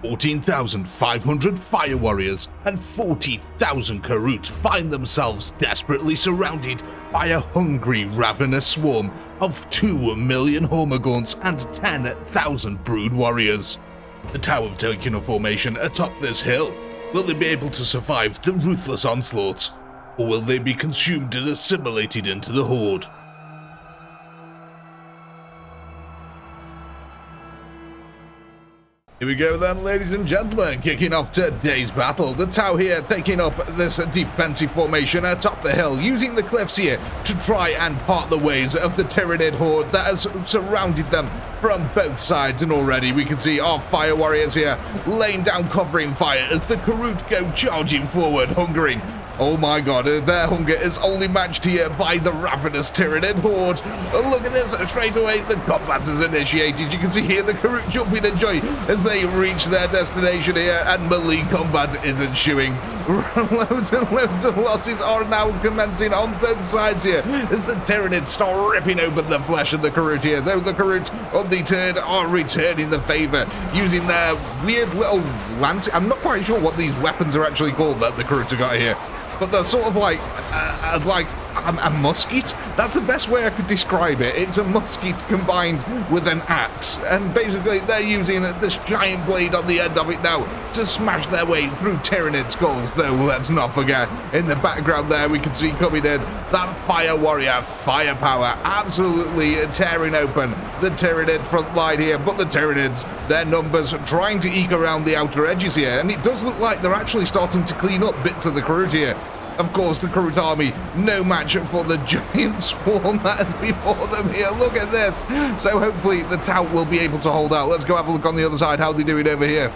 14,500 fire warriors and 40,000 Kroot find themselves desperately surrounded by a hungry, ravenous swarm of 2 million Hormagaunts and 10,000 brood warriors. The Tau have taken a formation atop this hill. Will they be able to survive the ruthless onslaught, or will they be consumed and assimilated into the horde? Here we go then, ladies and gentlemen, kicking off today's battle. The Tau here taking up this defensive formation atop the hill, using the cliffs here to try and part the ways of the Tyranid horde that has surrounded them from both sides. And already we can see our fire warriors here laying down covering fire as the Kroot go charging forward, hungering. Oh my god, their hunger is only matched here by the ravenous Tyranid horde. Look at this, straight away the combat is initiated. You can see here the Kroot jumping in joy as they reach their destination here, and melee combat is ensuing. Loads and loads of losses are now commencing on both sides here as the Tyranids start ripping open the flesh of the Kroot here, though the Kroot undeterred are returning the favour using their weird little lance. I'm not quite sure what these weapons are actually called that the Kroot have got here, but they're sort of like a musket. That's the best way I could describe it. It's a musket combined with an axe, and basically they're using this giant blade on the end of it now to smash their way through Tyranid skulls. Though let's not forget, in the background there we can see coming in that fire warrior firepower, absolutely tearing open the Tyranid front line here. But the Tyranids, their numbers trying to eke around the outer edges here, and it does look like they're actually starting to clean up bits of the Kroot here. Of course, the Kroot army, no match for the giant swarm that is before them here. Look at this. So hopefully the Tau will be able to hold out. Let's go have a look on the other side, how they're doing over here.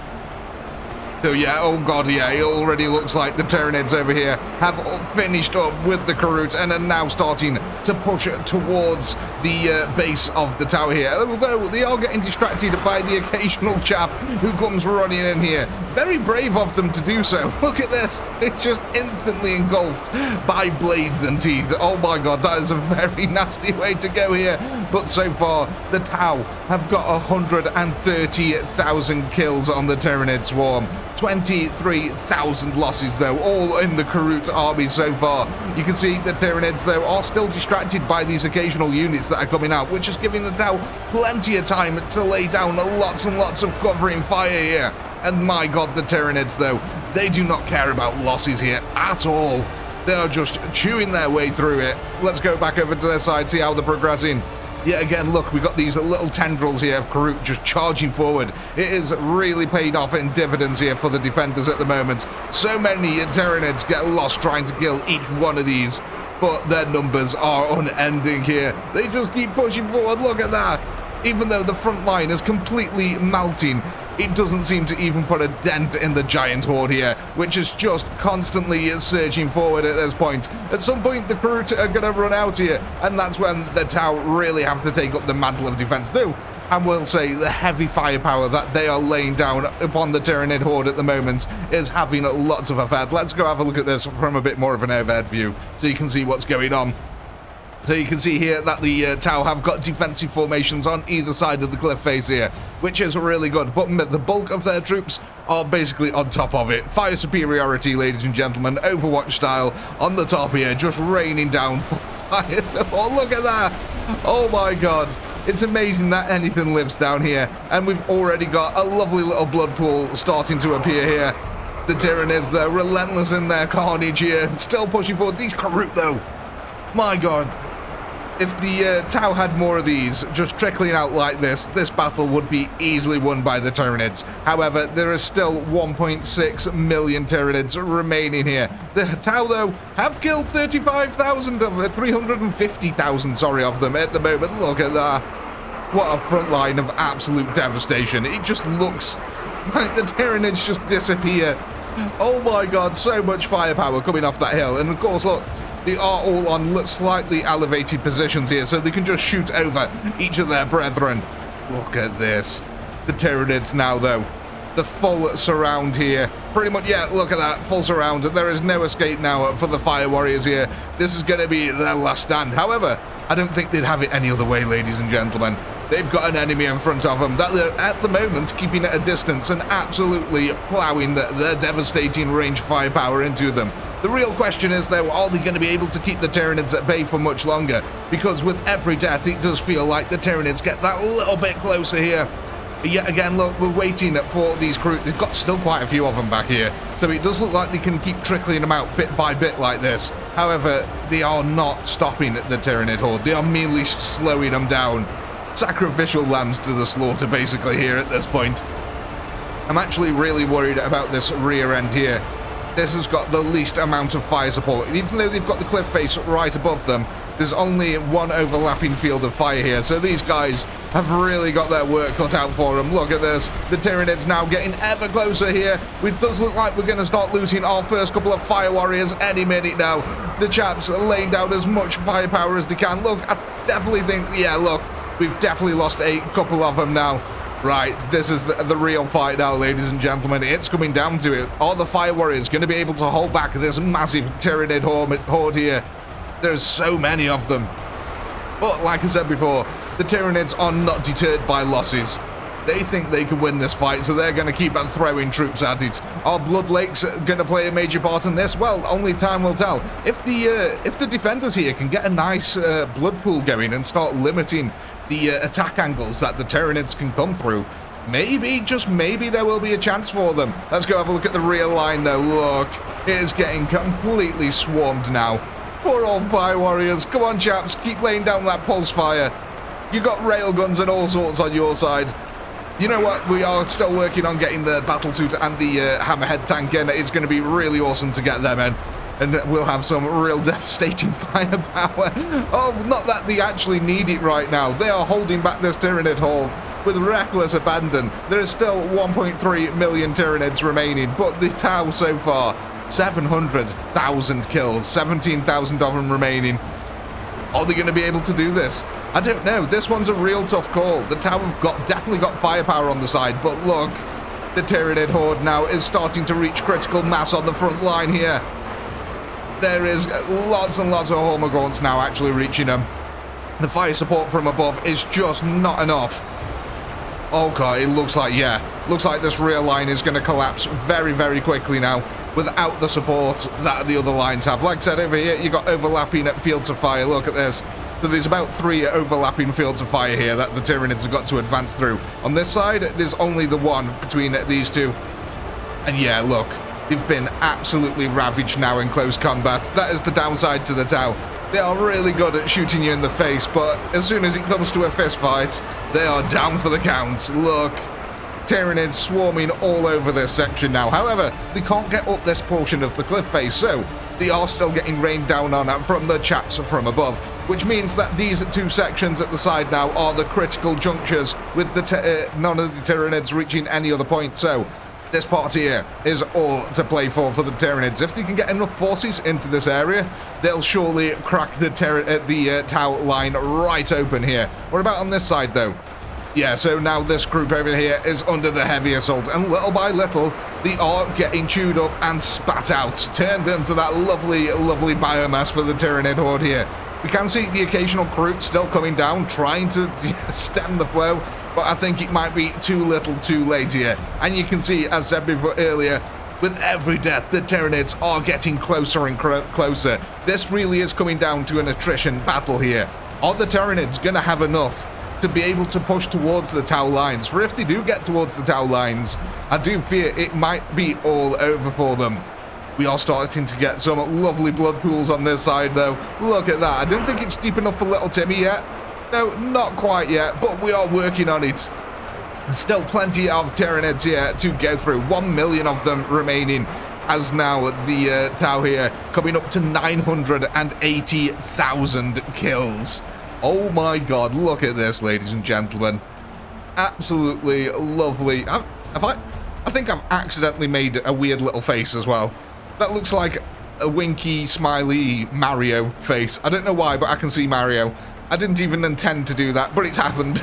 So yeah, oh god, yeah, it already looks like the Tyranids over here have finished up with the Kroot and are now starting to push towards the base of the tower here. Although they are getting distracted by the occasional chap who comes running in here. Very brave of them to do so. Look at this. It's just instantly engulfed by blades and teeth. Oh my god, that is a very nasty way to go here. But so far, the Tau have got 130,000 kills on the Tyranid swarm. 23,000 losses though, all in the Kroot army so far. You can see the Tyranids though are still distracted by these occasional units that are coming out, which is giving the Tau plenty of time to lay down lots and lots of covering fire here. And my god, the Tyranids though, they do not care about losses here at all. They are just chewing their way through it. Let's go back over to their side, see how they're progressing. Yeah, again, look, we've got these little tendrils here of Kroot just charging forward. It is really paying off in dividends here for the defenders at the moment. So many Tyranids get lost trying to kill each one of these, but their numbers are unending here. They just keep pushing forward. Look at that. Even though the front line is completely melting, it doesn't seem to even put a dent in the giant horde here, which is just constantly surging forward at this point. At some point, the Kroot are going to run out here, and that's when the Tau really have to take up the mantle of defense. Though, I will say, the heavy firepower that they are laying down upon the Tyranid horde at the moment is having lots of effect. Let's go have a look at this from a bit more of an overhead view, so you can see what's going on. So you can see here that the Tau have got defensive formations on either side of the cliff face here, which is really good, but the bulk of their troops are basically on top of it. Fire superiority, ladies and gentlemen, Overwatch style, on the top here, just raining down fire. Oh, look at that. Oh my god. It's amazing that anything lives down here, and we've already got a lovely little blood pool starting to appear here. The Tyranids, they're relentless in their carnage here, still pushing forward. These Kroot, though, my god. If the Tau had more of these just trickling out like this battle would be easily won by the Tyranids. However, there is still 1.6 million Tyranids remaining here. The Tau, though, have killed 35,000 of 350,000, sorry, of them at the moment. Look at that. What a front line of absolute devastation. It just looks like the Tyranids just disappear. Oh my god, so much firepower coming off that hill. And of course, look, they are all on slightly elevated positions here, so they can just shoot over each of their brethren. Look at this. The Tyranids now, though. The full surround here. Pretty much, yeah, look at that. Full surround. There is no escape now for the Fire Warriors here. This is going to be their last stand. However, I don't think they'd have it any other way, ladies and gentlemen. they've got an enemy in front of them that they're at the moment keeping at a distance and absolutely plowing their devastating range firepower into them. The real question is, though, are they going to be able to keep the Tyranids at bay for much longer? Because with every death, it does feel like the Tyranids get that little bit closer here. Yet again, look, we're waiting for these Kroot. They've got still quite a few of them back here, so it does look like they can keep trickling them out bit by bit like this. However, they are not stopping the Tyranid horde. They are merely slowing them down. Sacrificial lambs to the slaughter, basically, here at this point. I'm actually really worried about this rear end here. This has got the least amount of fire support. Even though they've got the cliff face right above them, there's only one overlapping field of fire here, so these guys have really got their work cut out for them. Look at this. The Tyranids now getting ever closer here. It does look like we're going to start looting our first couple of fire warriors any minute now. The chaps are laying down as much firepower as they can. Look, I definitely think, yeah, look, we've definitely lost a couple of them now. Right, this is the real fight now, ladies and gentlemen. It's coming down to it. Are the fire warriors going to be able to hold back this massive Tyranid horde here? There's so many of them. But like I said before, the Tyranids are not deterred by losses. They think they can win this fight, so they're going to keep on throwing troops at it. Are Blood Lakes going to play a major part in this? Well, only time will tell. If the defenders here can get a nice blood pool going and start limiting the attack angles that the Tyranids can come through, maybe, just maybe, there will be a chance for them. Let's go have a look at the rear line, though. Look, it is getting completely swarmed now. Poor old fire warriors. Come on, chaps, keep laying down that pulse fire. You got railguns and all sorts on your side. You know what? We are still working on getting the Battletooth and the Hammerhead tank in. It's going to be really awesome to get them in. And we'll have some real devastating firepower. Oh, not that they actually need it right now. They are holding back this Tyranid horde with reckless abandon. There is still 1.3 million Tyranids remaining, but the Tau so far, 700,000 kills, 17,000 of them remaining. Are they going to be able to do this? I don't know. This one's a real tough call. The Tau have definitely got firepower on the side, but look, the Tyranid horde now is starting to reach critical mass on the front line here. There is lots and lots of Hormagaunts now actually reaching them. The fire support from above is just not enough. Okay, it looks like, yeah, looks like this rear line is going to collapse very, very quickly now without the support that the other lines have. Like I said, over here, you got overlapping fields of fire. Look at this. So there's about 3 overlapping fields of fire here that the Tyranids have got to advance through. On this side, there's only the one between these two. And yeah, look, they've been absolutely ravaged now in close combat. That is the downside to the Tau. They are really good at shooting you in the face, but as soon as it comes to a fist fight, they are down for the count. Look, Tyranids swarming all over this section now. However, they can't get up this portion of the cliff face, so they are still getting rained down on from the chaps from above, which means that these 2 sections at the side now are the critical junctures with the none of the Tyranids reaching any other point. So this part here is all to play for the Tyranids. If they can get enough forces into this area, they'll surely crack the Tau line right open here. What about on this side, though? Yeah, so now this group over here is under the heavy assault, and little by little, they are getting chewed up and spat out, turned into that lovely, lovely biomass for the Tyranid horde here. We can see the occasional Kroot still coming down, trying to stem the flow, but I think it might be too little too late here. And you can see, as said before earlier, with every death, the Tyranids are getting closer and closer. This really is coming down to an attrition battle here. Are the Tyranids going to have enough to be able to push towards the Tau lines? For if they do get towards the Tau lines, I do fear it might be all over for them. We are starting to get some lovely blood pools on this side, though. Look at that. I don't think it's deep enough for little Timmy yet. No, not quite yet, but we are working on it. There's still plenty of Tyranids here to go through. 1 million of them remaining, as now the Tau here coming up to 980,000 kills. Oh my god, look at this, ladies and gentlemen. Absolutely lovely. I think I've accidentally made a weird little face as well. That looks like a winky, smiley Mario face. I don't know why, but I can see Mario. I didn't even intend to do that, but it's happened.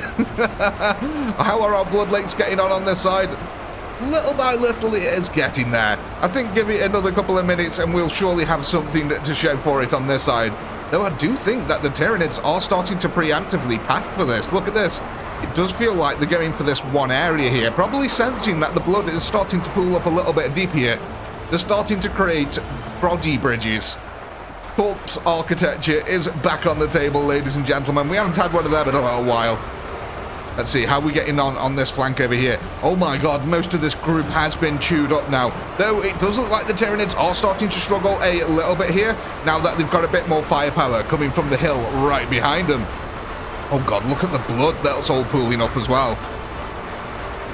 How are our Blood Lakes getting on this side? Little by little, it is getting there. I think give it another couple of minutes and we'll surely have something to show for it on this side. Though I do think that the Tyranids are starting to preemptively path for this. Look at this. It does feel like they're going for this one area here, probably sensing that the blood is starting to pool up a little bit deep here. They're starting to create body bridges. Corpse architecture is back on the table, ladies and gentlemen. We haven't had one of them in a little while. Let's see, how are we getting on this flank over here? Oh my god, most of this group has been chewed up now. Though it does look like the Tyranids are starting to struggle a little bit here, now that they've got a bit more firepower coming from the hill right behind them. Oh god, look at the blood that's all pooling up as well.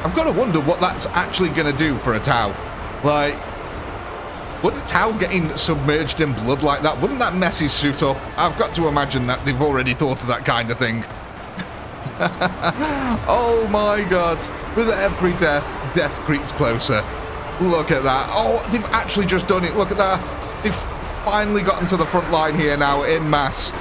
I've got to wonder what that's actually going to do for a Tau. Like, would a Tau getting submerged in blood like that, wouldn't that mess his suit up? I've got to imagine that they've already thought of that kind of thing. Oh my god. With every death creeps closer. Look at that. Oh, they've actually just done it. Look at that. They've finally gotten to the front line here now in mass.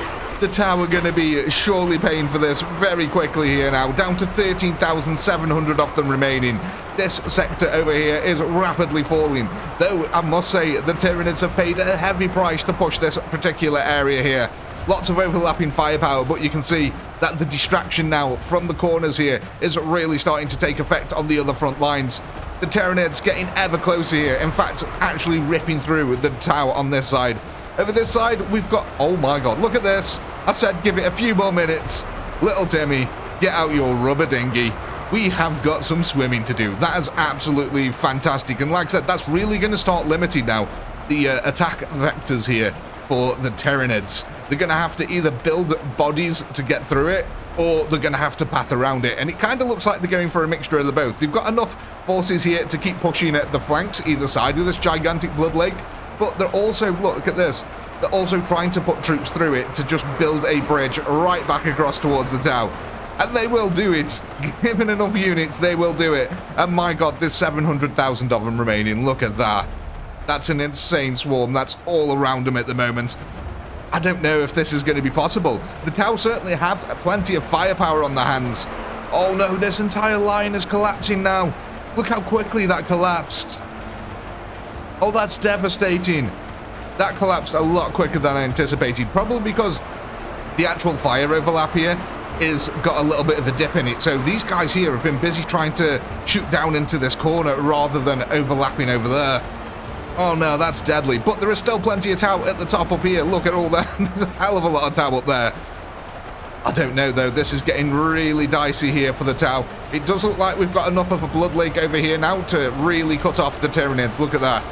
The Tau are going to be surely paying for this very quickly here now. Down to 13,700 of them remaining. This sector over here is rapidly falling. Though, I must say, the Tyranids have paid a heavy price to push this particular area here. Lots of overlapping firepower, but you can see that the distraction now from the corners here is really starting to take effect on the other front lines. The Tyranids getting ever closer here. In fact, actually ripping through the Tau on this side. Over this side, we've got... Oh my god, look at this. I said give it a few more minutes. Little Timmy, get out your rubber dinghy. We have got some swimming to do. That is absolutely fantastic. And like I said, that's really going to start limiting now the attack vectors here for the Tyranids. They're going to have to either build bodies to get through it, or they're going to have to path around it. And it kind of looks like they're going for a mixture of the both. They've got enough forces here to keep pushing at the flanks either side of this gigantic blood lake, but they're also, look at this, they're also trying to put troops through it to just build a bridge right back across towards the Tau. And they will do it. Given enough units, they will do it. And my god, there's 700,000 of them remaining. Look at that. That's an insane swarm. That's all around them at the moment. I don't know if this is going to be possible. The Tau certainly have plenty of firepower on their hands. Oh no, this entire line is collapsing now. Look how quickly that collapsed. Oh, that's devastating. That collapsed a lot quicker than I anticipated. Probably because the actual fire overlap here is got a little bit of a dip in it. So these guys here have been busy trying to shoot down into this corner rather than overlapping over there. Oh no, that's deadly. But there is still plenty of Tau at the top up here. Look at all that. There's a hell of a lot of Tau up there. I don't know though. This is getting really dicey here for the Tau. It does look like we've got enough of a blood lake over here now to really cut off the Tyranids. Look at that.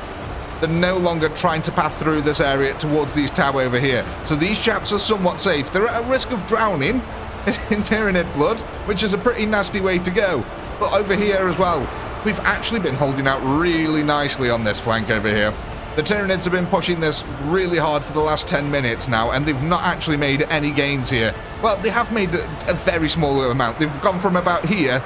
They're no longer trying to pass through this area towards these Tau over here. So these chaps are somewhat safe. They're at a risk of drowning in Tyranid blood, which is a pretty nasty way to go. But over here as well, we've actually been holding out really nicely on this flank over here. The Tyranids have been pushing this really hard for the last 10 minutes now, and they've not actually made any gains here. Well, they have made a very small amount. They've gone from about here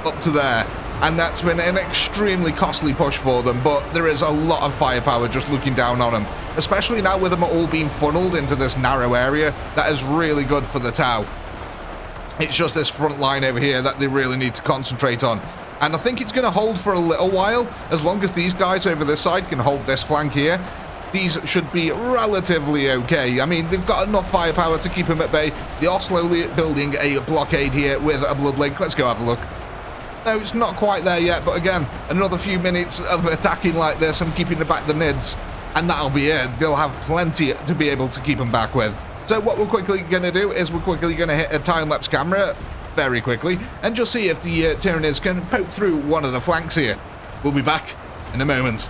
up to there, and that's been an extremely costly push for them, but there is a lot of firepower just looking down on them, especially now with them all being funneled into this narrow area. That is really good for the Tau. It's just this front line over here that they really need to concentrate on. And I think it's going to hold for a little while. As long as these guys over this side can hold this flank here, these should be relatively okay. I mean, they've got enough firepower to keep them at bay. They are slowly building a blockade here with a blood lake. Let's go have a look. No, it's not quite there yet, but again, another few minutes of attacking like this and keeping back the Nids, and that'll be it. They'll have plenty to be able to keep them back with. So what we're quickly going to do is we're quickly going to hit a time-lapse camera very quickly and just see if the Tyranids can poke through one of the flanks here. We'll be back in a moment.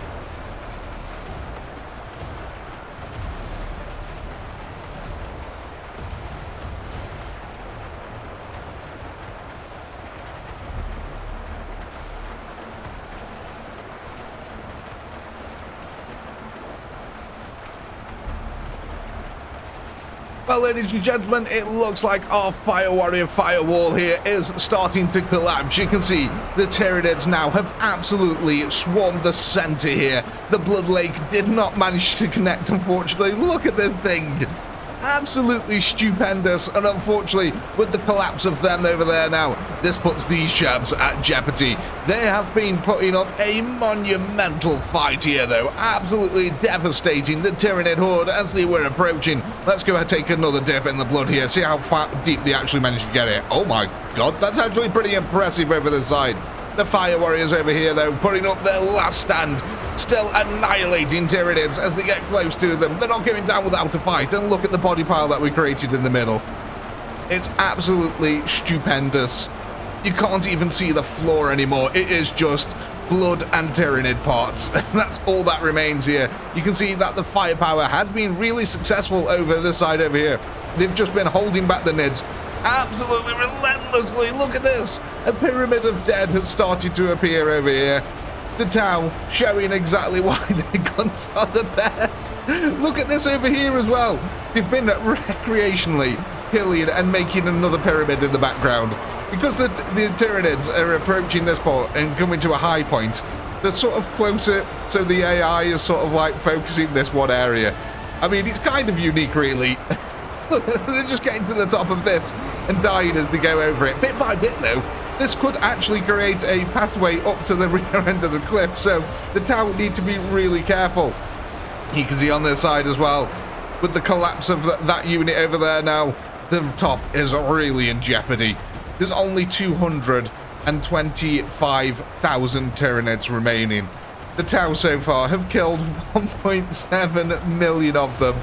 Well, ladies and gentlemen, it looks like our Fire Warrior firewall here is starting to collapse. You can see the Tyranids now have absolutely swarmed the center here. The Blood Lake did not manage to connect, unfortunately. Look at this thing. absolutely stupendous, and unfortunately, with the collapse of them over there now, this puts these chaps at jeopardy. They have been putting up a monumental fight here, though. Absolutely devastating the Tyranid horde as they were approaching. Let's go and take another dip in the blood here, see how far deep they actually managed to get it. Oh my god, that's actually pretty impressive over the side. The Fire Warriors over here, though, putting up their last stand, still annihilating Tyranids as they get close to them. They're not going down without a fight, and look at the body pile that we created in the middle. It's absolutely stupendous. You can't even see the floor anymore. It is just blood and Tyranid parts. That's all that remains here. You can see that the firepower has been really successful over this side over here. They've just been holding back the Nids absolutely relentlessly. Look at this. A pyramid of dead has started to appear over here. The Tau showing exactly why their guns are the best. Look at this over here as well. They've been recreationally killing and making another pyramid in the background. Because the Tyranids are approaching this point and coming to a high point, they're sort of closer, so the AI is sort of like focusing this one area. I mean, it's kind of unique, really. They're just getting to the top of this and dying as they go over it. Bit by bit, though, this could actually create a pathway up to the rear end of the cliff, so the Tau need to be really careful. You can see on their side as well, with the collapse of that unit over there now, the top is really in jeopardy. There's only 225,000 Tyranids remaining. The Tau so far have killed 1.7 million of them.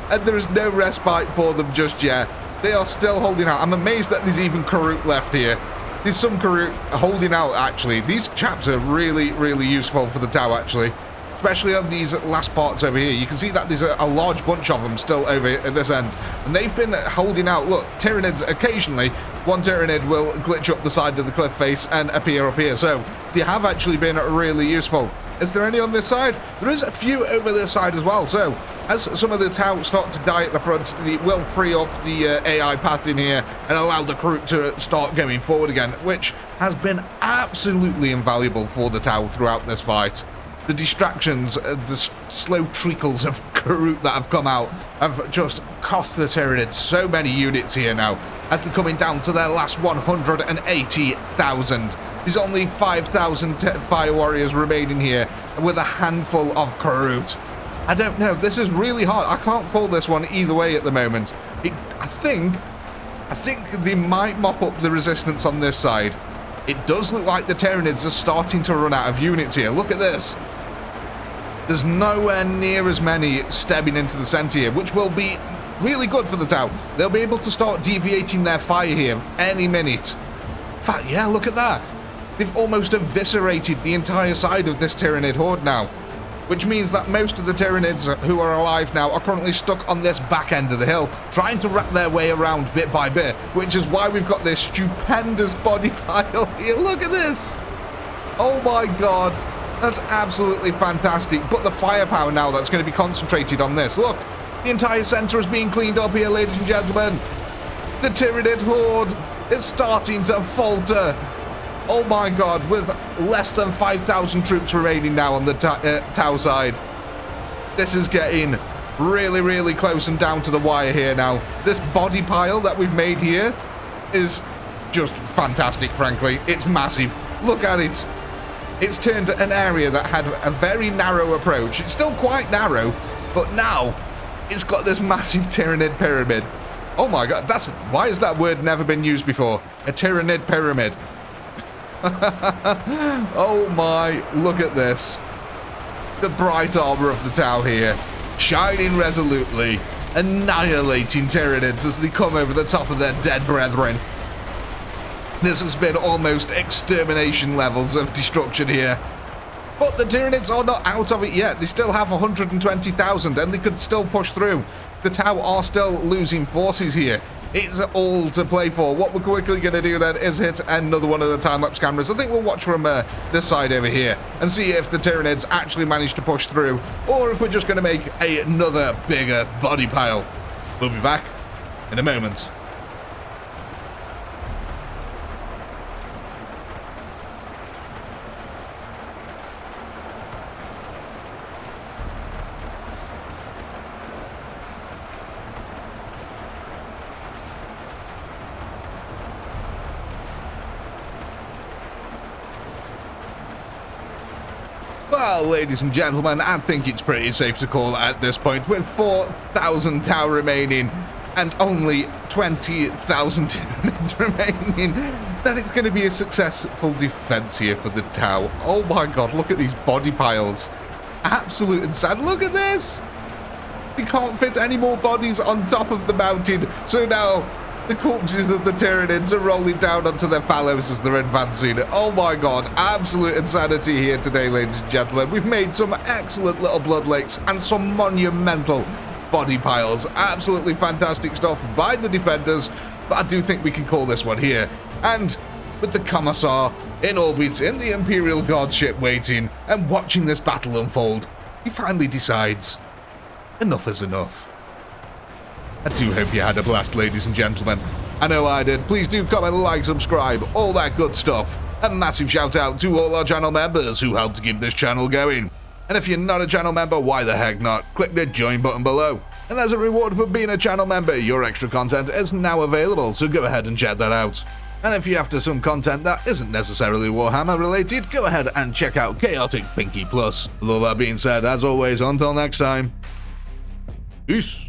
And there is no respite for them just yet. They are still holding out. I'm amazed that there's even Kroot left here. There's some Kroot holding out, actually. These chaps are really, really useful for the Tau, actually. Especially on these last parts over here. You can see that there's a large bunch of them still over at this end. And they've been holding out. Look, Tyranids occasionally, one Tyranid will glitch up the side of the cliff face and appear up here. So they have actually been really useful. Is there any on this side? There is a few over this side as well. So as some of the Tau start to die at the front, it will free up the AI path in here and allow the Kroot to start going forward again, which has been absolutely invaluable for the Tau throughout this fight. The distractions, the slow trickles of Kroot that have come out have just cost the Tyranids so many units here now, as they're coming down to their last 180,000. There's only 5,000 Fire Warriors remaining here, with a handful of Kroot. I don't know, this is really hard. I can't call this one either way at the moment. I think they might mop up the resistance on this side. It does look like the Tyranids are starting to run out of units here. Look at this. There's nowhere near as many stepping into the center here, which will be really good for the Tau. They'll be able to start deviating their fire here any minute. In fact, yeah, look at that. They've almost eviscerated the entire side of this Tyranid horde now, which means that most of the Tyranids who are alive now are currently stuck on this back end of the hill, trying to wrap their way around bit by bit, which is why we've got this stupendous body pile here. Look at this. Oh my god. That's absolutely fantastic. But the firepower now that's going to be concentrated on this. Look, the entire center is being cleaned up here, ladies and gentlemen. The Tyranid horde is starting to falter. Oh my god, with less than 5,000 troops remaining now on the Tau side. This is getting really, really close and down to the wire here now. This body pile that we've made here is just fantastic, frankly. It's massive. Look at it. It's turned an area that had a very narrow approach. It's still quite narrow, but now it's got this massive Tyranid pyramid. Oh my god, why has that word never been used before? A Tyranid pyramid. Oh my, look at this. The bright armor of the Tau here, shining resolutely, annihilating Tyranids as they come over the top of their dead brethren. This has been almost extermination levels of destruction here. But the Tyranids are not out of it yet. They still have 120,000 and they could still push through. The Tau are still losing forces here. It's all to play for. What we're quickly going to do then is hit another one of the time-lapse cameras. I think we'll watch from this side over here and see if the Tyranids actually manage to push through, or if we're just going to make another bigger body pile. We'll be back in a moment. Well, ladies and gentlemen, I think it's pretty safe to call at this point, with 4,000 Tau remaining and only 20,000 Tyranids remaining, that it's going to be a successful defense here for the Tau. Oh my god, look at these body piles. Absolute insane. Look at this! They can't fit any more bodies on top of the mountain, so now the corpses of the Tyranids are rolling down onto their fallows as they're advancing. Oh my god, absolute insanity here today, ladies and gentlemen. We've made some excellent little blood lakes and some monumental body piles. Absolutely fantastic stuff by the defenders, but I do think we can call this one here. And with the Commissar in orbit in the Imperial Guard ship waiting and watching this battle unfold, he finally decides enough is enough. I do hope you had a blast, ladies and gentlemen. I know I did. Please do comment, like, subscribe, all that good stuff. A massive shout out to all our channel members who helped to keep this channel going. And if you're not a channel member, why the heck not? Click the join button below. And as a reward for being a channel member, your extra content is now available, so go ahead and check that out. And if you're after some content that isn't necessarily Warhammer related, go ahead and check out Chaotic Pinky Plus. With all that being said, as always, until next time, peace.